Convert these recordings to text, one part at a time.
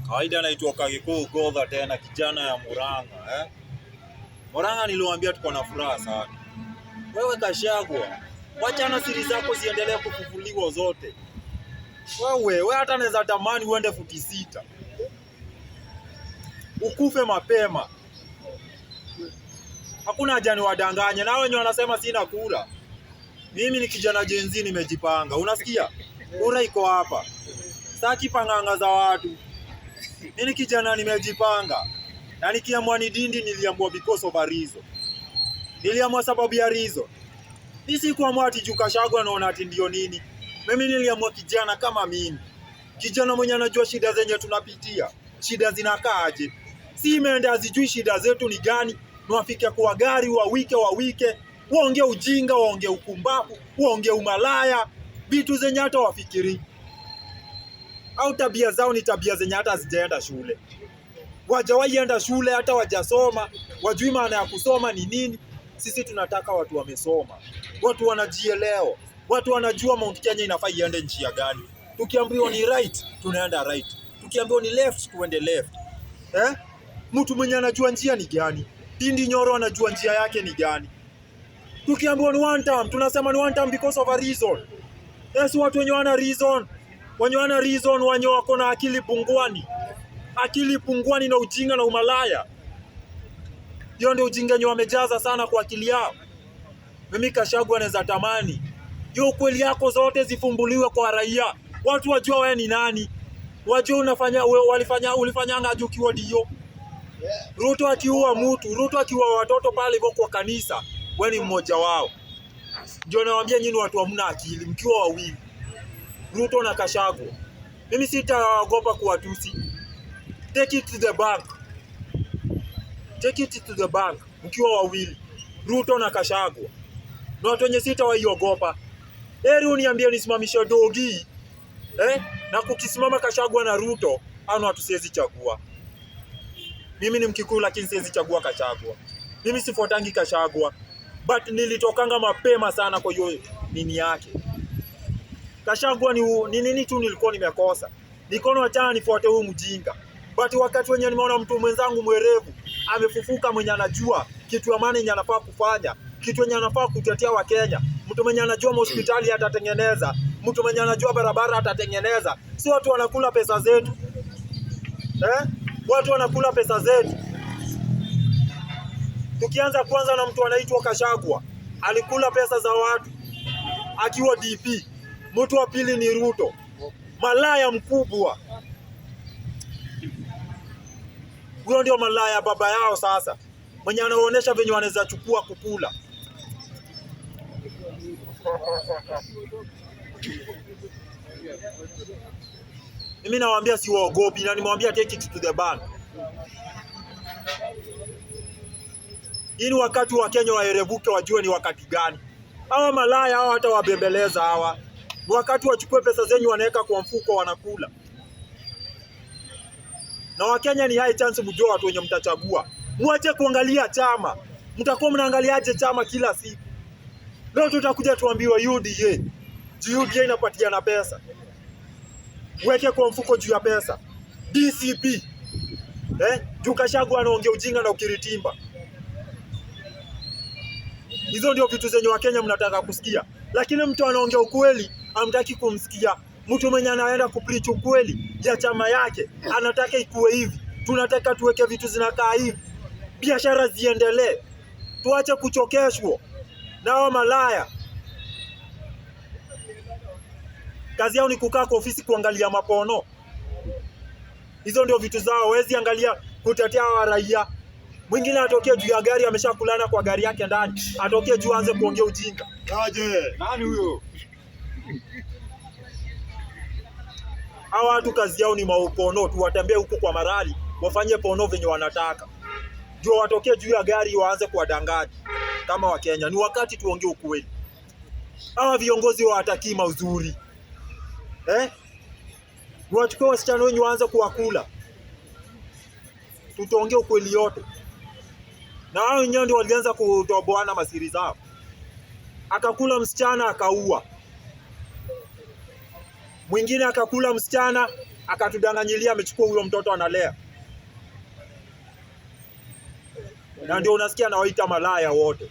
Kawaida anaitwa Kagikuu Godha tena kijana ya Murang'a Murang'a niliwaambia tuko na furaha sana. Wewe Gachagua, wacha na siri zako ziendelee kufufuliwa zote. Wewe hata naweza tamani uende futi 6. Ukufe mapema. Hakuna haja ni wadanganye. Na wenye wanasema sina kura. Mimi ni kijana Gen Z nimejipanga. Unasikia? Kura iko hapa. Sitaki panganga za watu. Mimi ni kijana nimejipanga. Na nikiamua ni dindi niliamua because of a reason. Niliamua sababu ya reason. Mimi sikuamua ati juu Gachagua anaona ati ndio nini. Mimi niliamua kijana kama mimi. Kijana mwenye anajua shida zenye tunapitia. Shida zinakaaje. Si imeenda azijui shida zetu ni gani. Nwafike kwa gari wawike. Waongea ujinga, waongea ukumbavu, waongea umalaya. Vitu zenye hata wafikiri. Au tabia zao ni tabia zenye hata hazijaenda shule. Wajawahi enda shule hata wajasoma. Wajui maana ya kusoma ni nini. Sisi tunataka watu wamesoma. Watu wanajielewa. Watu wanajua Mount Kenya inafaa iende njia gani. Tukiambiwa ni right, tunaenda right. Tukiambiwa ni left, tuende left. Mtu mwenye anajua njia ni gani? Ndindi Nyoro anajua njia yake ni gani? Tukiambiwa ni one term, tunasema ni one term because of a reason. Yes, watu wenye wana reason. Wenye wana reason, wenye wako na akili punguani. Akili punguani na ujinga na umalaya. Hiyo ndio ujinga wenye wamejaza sana kwa akili yao. Mimi Gachagua naweza tamani hiyo ukweli yako zote zifumbuliwe kwa raia. Watu wajua wewe ni nani. Wajua ulifanyanga aje ukiwa dio. Ruto akiua mtu, Ruto akiua watoto pale hivyo kwa kanisa, wewe ni mmoja wao. Ndio nawaambia nyinyi watu hamna akili mkiwa wawili. Ruto na Gachagua. Mimi sitaogopa kuwatusi. Take it to the bank. Take it to the bank mkiwa wawili. Ruto na Gachagua. Na watu wenye sitawaiogopa. Heri uniambie nisimamishe dogi. Na kukisimama Gachagua na Ruto, hao watu siwezi chagua. Mimi ni Mkikuyu lakini siwezi chagua Gachagua. Mimi sifuatangi Gachagua. But nilitokanga mapema sana kwa hiyo nini yake. Gachagua ni nini tu nilikuwa nimekosa. Nikono achana nifuate huyu mjinga. But wakati wenye nimeona mtu mwenzangu mwerevu amefufuka mwenye anajua kitu ya maana yenye anafaa kufanya, kitu yenye anafaa kutetea wa Kenya, mtu mwenye anajua hospitali atatengeneza, mtu mwenye anajua barabara atatengeneza. Si watu wanakula pesa zetu. Watu wanakula pesa zetu. Tukianza kwanza na mtu anaitwa Gachagua, alikula pesa za watu akiwa DP. Mtu wa pili ni Ruto, malaya mkubwa. Huyo ndio malaya baba yao sasa, mwenye anaonyesha venye wanaweza chukua kukula. Mimi nawaambia siwaogopi na nimwambia take it to the bank. Hii ni wakati wa Kenya waerevuke wajue ni wakati gani. Hawa malaya hawa hata wabembeleza hawa. Ni wakati wachukue pesa zenyu wanaweka kwa mfuko wanakula. Na Wakenya ni high chance mjue watu wenye mtachagua. Mwache kuangalia chama. Mtakuwa mnaangaliaje chama kila siku? Leo tutakuja tuambiwa UDA. UDA inapatiana pesa. Weke kwa mfuko juu ya pesa. DCP. Juu Gachagua anaongea ujinga na ukiritimba. Hizo ndio vitu zenye Wakenya mnataka kusikia. Lakini mtu anaongea ukweli, hamtaki kumsikia. Mtu mwenye anaenda kupreach ukweli ya chama yake, anataka ikuwe hivi. Tunataka tuweke vitu zinakaa hivi. Biashara ziendelee. Tuache kuchokeshwa na hao malaya. Kazi yao ni kukaa kwa ofisi kuangalia mapono. Hizo ndio vitu zao. Wezi angalia kutetea wa raia. Mwingine atokee juu ya gari ameshakulana kwa gari yake ndani. Atokee juu aanze kuongea ujinga. Aje, nani huyo? Hawa watu kazi yao ni maupono tu, watembee huko kwa marali, wafanye pono venye wanataka. Juu watokee juu ya gari waanze kuwadanganya kama Wakenya. Ni wakati tuongee ukweli. Hawa viongozi hawatakii mazuri. Wachukue wasichana wenyu waanze kuwakula. Tutaongea ukweli yote. Na hao wenyewe ndio walianza kutoboana masiri zao. Akakula msichana akaua. Mwingine akakula msichana akatudanganyilia amechukua huyo mtoto analea. Na ndio unasikia anawaita malaya wote.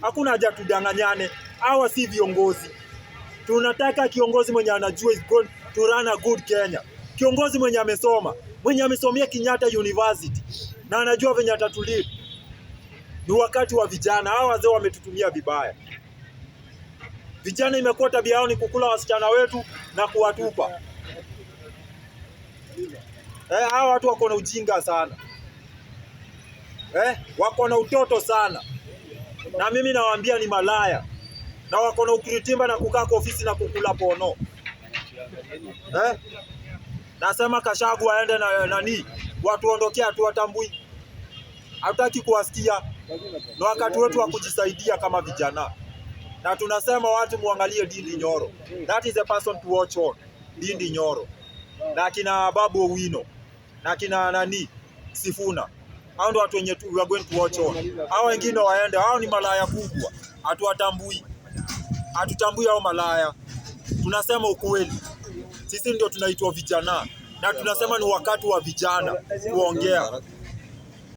Hakuna haja tudanganyane. Hawa si viongozi. Tunataka kiongozi mwenye anajua is going to run a good Kenya. Kiongozi mwenye amesoma, mwenye amesomea Kenyatta University na anajua venye atatulia. Ni wakati wa vijana. Hawa wazee wametutumia vibaya. Vijana imekuwa tabia yao ni kukula wasichana wetu na kuwatupa. Hawa watu wako na ujinga sana. Wako na utoto sana. Na mimi nawaambia ni malaya. Na wako na ukiritimba na kukaa kwa ofisi na kukula pono. Nasema Gachagua aende na nani? Watu ondokea hatuwatambui. Hatutaki kuwasikia. Na wakati wetu wa kujisaidia kama vijana. Na tunasema watu muangalie Ndindi Nyoro. That is a person to watch on. Ndindi Nyoro. Na kina Babu Owino. Na kina nani? Sifuna. Hao ndio watu wenye we are going to watch on. Hao wengine waende. Hao ni malaya kubwa. Hatuwatambui. Hatutambui hao malaya. Tunasema ukweli. Sisi ndio tunaitwa vijana. Na tunasema ni wakati wa vijana kuongea.